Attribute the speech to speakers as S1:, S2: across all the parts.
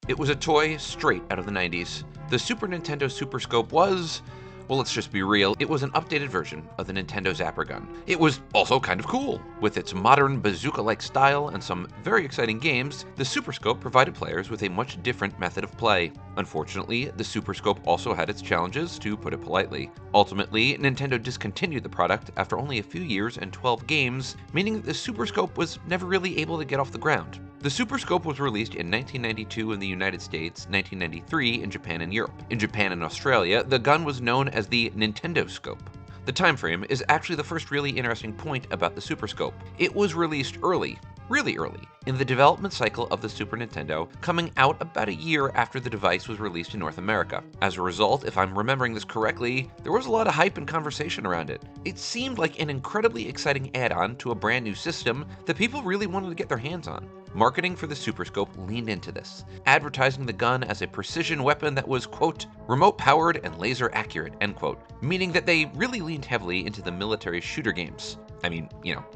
S1: It was a toy straight out of the 90s. The Super Nintendo Super Scope was, well, let's just be real, it was an updated version of the Nintendo Zapper gun. It was also kind of cool. With its modern bazooka-like style and some very exciting games, the Super Scope provided players with a much different method of play. Unfortunately, the Super Scope also had its challenges, to put it politely. Ultimately, Nintendo discontinued the product after only a few years and 12 games, meaning that the Super Scope was never really able to get off the ground. The Super Scope was released in 1992 in the United States, 1993 in Japan and Europe. In Japan and Australia, the gun was known as the Nintendo Scope. The time frame is actually the first really interesting point about the Super Scope. It was released early, really early, in the development cycle of the Super Nintendo, coming out about a year after the device was released in North America. As a result, if I'm remembering this correctly, there was a lot of hype and conversation around it. It seemed like an incredibly exciting add-on to a brand new system that people really wanted to get their hands on. Marketing for the Super Scope leaned into this, advertising the gun as a precision weapon that was, quote, remote-powered and laser-accurate, end quote, meaning that they really leaned heavily into the military shooter games. I mean,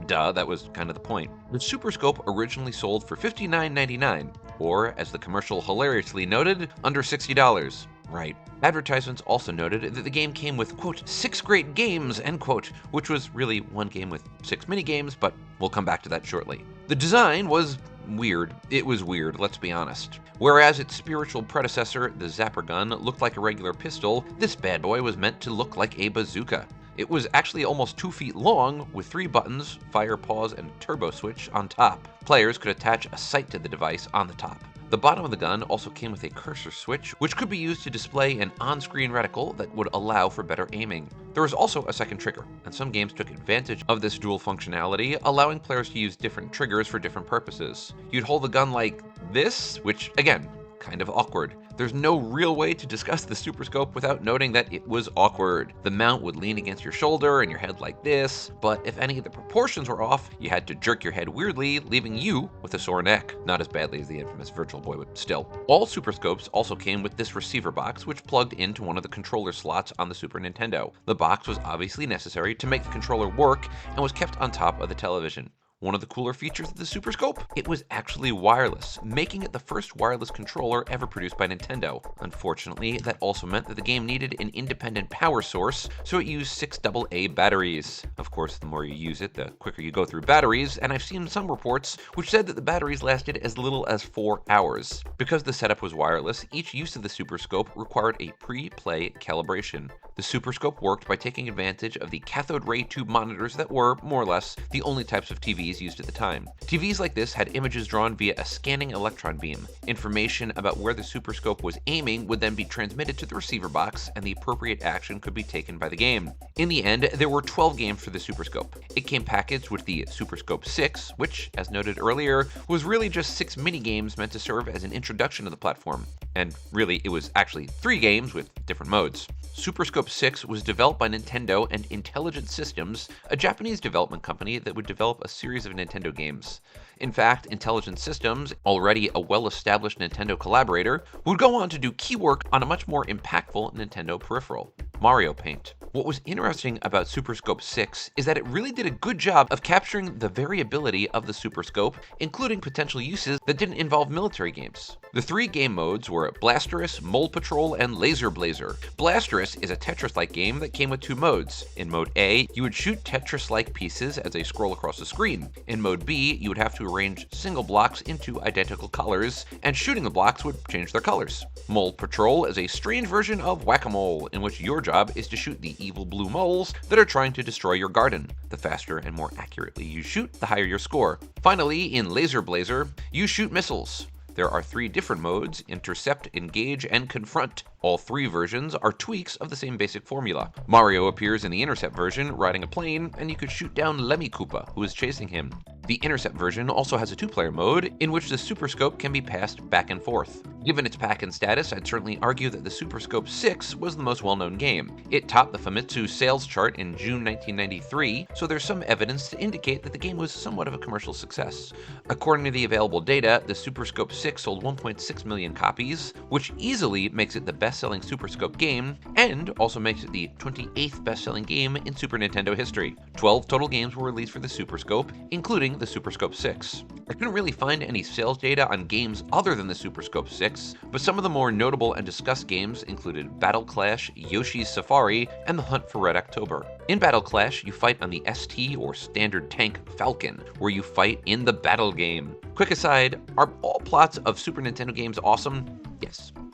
S1: duh, that was kind of the point. The Super Scope originally sold for $59.99, or, as the commercial hilariously noted, under $60. Right. Advertisements also noted that the game came with, quote, 6 great games, end quote, which was really one game with 6 minigames, but we'll come back to that shortly. The design was weird. It was weird, let's be honest. Whereas its spiritual predecessor, the Zapper gun, looked like a regular pistol, this bad boy was meant to look like a bazooka. It was actually almost 2 feet long, with 3 buttons, fire, pause, and turbo switch on top. Players could attach a sight to the device on the top. The bottom of the gun also came with a cursor switch, which could be used to display an on-screen reticle that would allow for better aiming. There was also a second trigger, and some games took advantage of this dual functionality, allowing players to use different triggers for different purposes. You'd hold the gun like this, which, again, kind of awkward. There's no real way to discuss the Super Scope without noting that it was awkward. The mount would lean against your shoulder and your head like this, but if any of the proportions were off, you had to jerk your head weirdly, leaving you with a sore neck. Not as badly as the infamous Virtual Boy, but still. All Super Scopes also came with this receiver box, which plugged into one of the controller slots on the Super Nintendo. The box was obviously necessary to make the controller work and was kept on top of the television. One of the cooler features of the Super Scope? It was actually wireless, making it the first wireless controller ever produced by Nintendo. Unfortunately, that also meant that the game needed an independent power source, so it used 6 AA batteries. Of course, the more you use it, the quicker you go through batteries, and I've seen some reports which said that the batteries lasted as little as 4 hours. Because the setup was wireless, each use of the Super Scope required a pre-play calibration. The Super Scope worked by taking advantage of the cathode ray tube monitors that were, more or less, the only types of TVs used at the time. TVs like this had images drawn via a scanning electron beam. Information about where the Super Scope was aiming would then be transmitted to the receiver box, and the appropriate action could be taken by the game. In the end, there were 12 games for the Super Scope. It came packaged with the Super Scope 6, which, as noted earlier, was really just 6 mini-games meant to serve as an introduction to the platform. And really, it was actually 3 games with different modes. Super Scope 6 was developed by Nintendo and Intelligent Systems, a Japanese development company that would develop a series of Nintendo games. In fact, Intelligent Systems, already a well-established Nintendo collaborator, would go on to do key work on a much more impactful Nintendo peripheral, Mario Paint. What was interesting about Super Scope 6 is that it really did a good job of capturing the variability of the Super Scope, including potential uses that didn't involve military games. The 3 game modes were Blasterous, Mole Patrol, and Laser Blazer. Blasterous is a Tetris-like game that came with 2 modes. In Mode A, you would shoot Tetris-like pieces as they scroll across the screen. In Mode B, you would have to arrange single blocks into identical colors, and shooting the blocks would change their colors. Mole Patrol is a strange version of Whack-A-Mole, in which your job is to shoot the evil blue moles that are trying to destroy your garden. The faster and more accurately you shoot, the higher your score. Finally, in Laser Blazer, you shoot missiles. There are 3 different modes: Intercept, Engage, and Confront. All 3 versions are tweaks of the same basic formula. Mario appears in the Intercept version riding a plane, and you could shoot down Lemmy Koopa, who is chasing him. The Intercept version also has a 2-player mode, in which the Super Scope can be passed back and forth. Given its pack-in status, I'd certainly argue that the Super Scope 6 was the most well-known game. It topped the Famitsu sales chart in June 1993, so there's some evidence to indicate that the game was somewhat of a commercial success. According to the available data, the Super Scope 6 sold 1.6 million copies, which easily makes it the best-selling Super Scope game, and also makes it the 28th best-selling game in Super Nintendo history. 12 total games were released for the Super Scope, including the Super Scope 6. I couldn't really find any sales data on games other than the Super Scope 6, but some of the more notable and discussed games included Battle Clash, Yoshi's Safari, and The Hunt for Red October. In Battle Clash, you fight on the ST or Standard Tank Falcon, where you fight in the battle game. Quick aside, are all plots of Super Nintendo games awesome?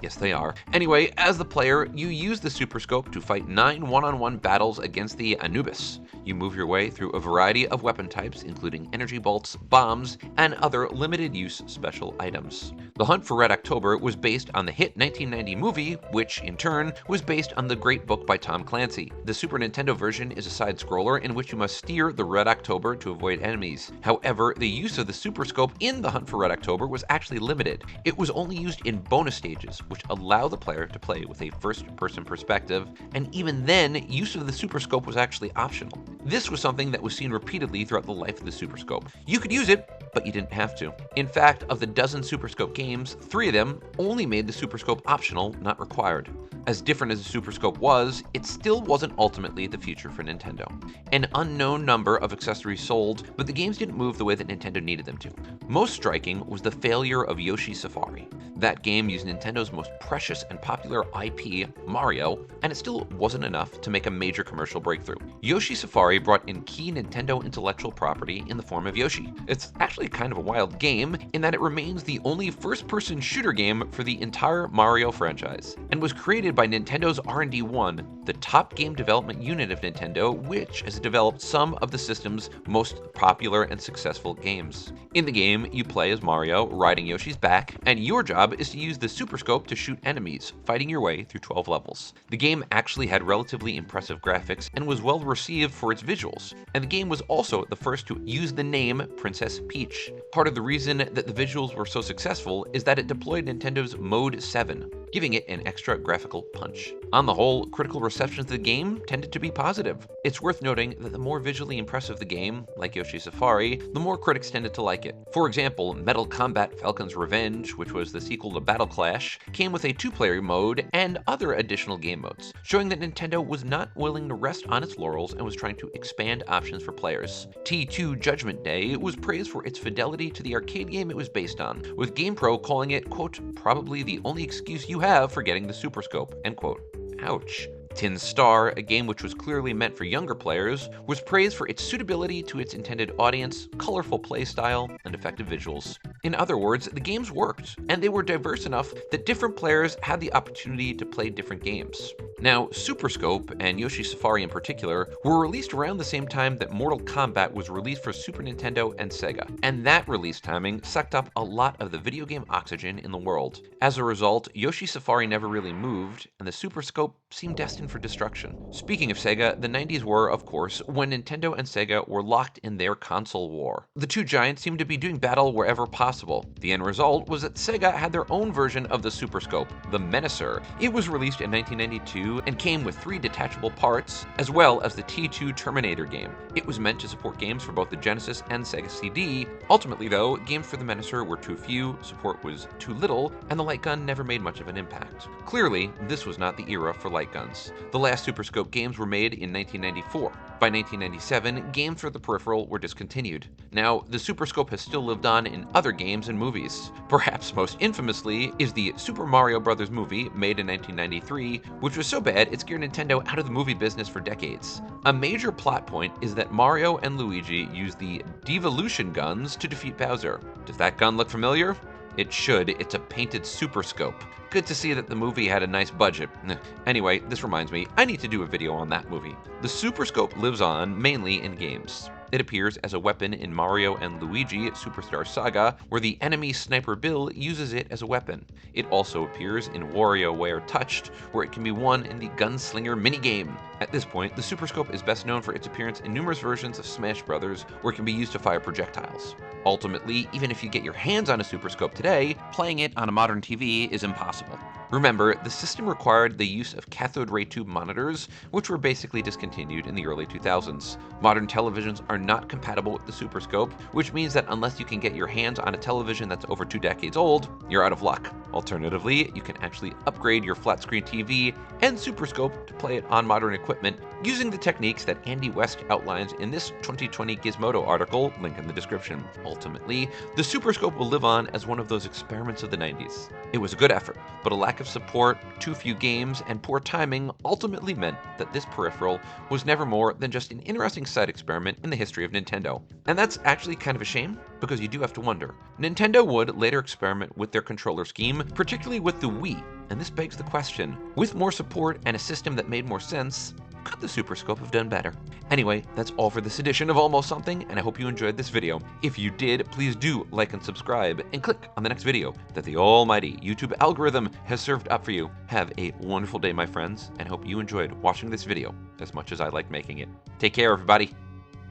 S1: Yes, they are. Anyway, as the player, you use the Super Scope to fight 9 one-on-one battles against the Anubis. You move your way through a variety of weapon types, including energy bolts, bombs, and other limited-use special items. The Hunt for Red October was based on the hit 1990 movie, which, in turn, was based on the great book by Tom Clancy. The Super Nintendo version is a side-scroller in which you must steer the Red October to avoid enemies. However, the use of the Super Scope in the Hunt for Red October was actually limited. It was only used in bonus stages, which allow the player to play with a first-person perspective, and even then, use of the Super Scope was actually optional. This was something that was seen repeatedly throughout the life of the Super Scope. You could use it, but you didn't have to. In fact, of the dozen Super Scope games, 3 of them only made the Super Scope optional, not required. As different as the Super Scope was, it still wasn't ultimately the future for Nintendo. An unknown number of accessories sold, but the games didn't move the way that Nintendo needed them to. Most striking was the failure of Yoshi's Safari. That game used Nintendo's most precious and popular IP, Mario, and it still wasn't enough to make a major commercial breakthrough. Yoshi's Safari brought in key Nintendo intellectual property in the form of Yoshi. It's actually kind of a wild game in that it remains the only first-person shooter game for the entire Mario franchise, and was created by Nintendo's R&D 1, the top game development unit of Nintendo, which has developed some of the system's most popular and successful games. In the game, you play as Mario, riding Yoshi's back, and your job is to use the Super Scope to shoot enemies, fighting your way through 12 levels. The game actually had relatively impressive graphics and was well received for its visuals, and the game was also the first to use the name Princess Peach. Part of the reason that the visuals were so successful is that it deployed Nintendo's Mode 7, giving it an extra graphical punch. On the whole, critical reception of the game tended to be positive. It's worth noting that the more visually impressive the game, like Yoshi's Safari, the more critics tended to like it. For example, Metal Combat Falcon's Revenge, which was the sequel to Battle Clash, came with a 2-player mode and other additional game modes, showing that Nintendo was not willing to rest on its laurels and was trying to expand options for players. T2 Judgment Day was praised for its fidelity to the arcade game it was based on, with GamePro calling it, quote, probably the only excuse you have for getting the Super Scope, end quote. Ouch. Tin Star, a game which was clearly meant for younger players, was praised for its suitability to its intended audience, colorful playstyle, and effective visuals. In other words, the games worked, and they were diverse enough that different players had the opportunity to play different games. Now, Super Scope, and Yoshi's Safari in particular, were released around the same time that Mortal Kombat was released for Super Nintendo and Sega, and that release timing sucked up a lot of the video game oxygen in the world. As a result, Yoshi's Safari never really moved, and the Super Scope seemed destined for destruction. Speaking of Sega, the 90s were, of course, when Nintendo and Sega were locked in their console war. The two giants seemed to be doing battle wherever possible. The end result was that Sega had their own version of the Super Scope, the Menacer. It was released in 1992 and came with 3 detachable parts, as well as the T2 Terminator game. It was meant to support games for both the Genesis and Sega CD. Ultimately, though, games for the Menacer were too few, support was too little, and the light gun never made much of an impact. Clearly, this was not the era for light guns. The last Super Scope games were made in 1994. By 1997, games for the peripheral were discontinued. Now, the Super Scope has still lived on in other games and movies. Perhaps most infamously is the Super Mario Bros. Movie, made in 1993, which was so bad it scared Nintendo out of the movie business for decades. A major plot point is that Mario and Luigi use the devolution guns to defeat Bowser. Does that gun look familiar? It should. It's a painted Super Scope. Good to see that the movie had a nice budget. Anyway, this reminds me, I need to do a video on that movie. The Super Scope lives on mainly in games. It appears as a weapon in Mario and Luigi Superstar Saga, where the enemy Sniper Bill uses it as a weapon. It also appears in WarioWare Touched, where it can be won in the Gunslinger minigame. At this point, the Super Scope is best known for its appearance in numerous versions of Smash Bros., where it can be used to fire projectiles. Ultimately, even if you get your hands on a Super Scope today, playing it on a modern TV is impossible. Remember, the system required the use of cathode ray tube monitors, which were basically discontinued in the early 2000s. Modern televisions are not compatible with the Super Scope, which means that unless you can get your hands on a television that's over 2 decades old, you're out of luck. Alternatively, you can actually upgrade your flat screen TV and Super Scope to play it on modern equipment, using the techniques that Andy West outlines in this 2020 Gizmodo article, link in the description. Ultimately, the Super Scope will live on as one of those experiments of the 90s. It was a good effort, but a lack of support, too few games, and poor timing ultimately meant that this peripheral was never more than just an interesting side experiment in the history of Nintendo. And that's actually kind of a shame, because you do have to wonder. Nintendo would later experiment with their controller scheme, particularly with the Wii, and this begs the question, with more support and a system that made more sense, could the Super Scope have done better? Anyway, that's all for this edition of Almost Something, and I hope you enjoyed this video. If you did, please do like and subscribe, and click on the next video that the almighty YouTube algorithm has served up for you. Have a wonderful day, my friends, and hope you enjoyed watching this video as much as I liked making it. Take care, everybody.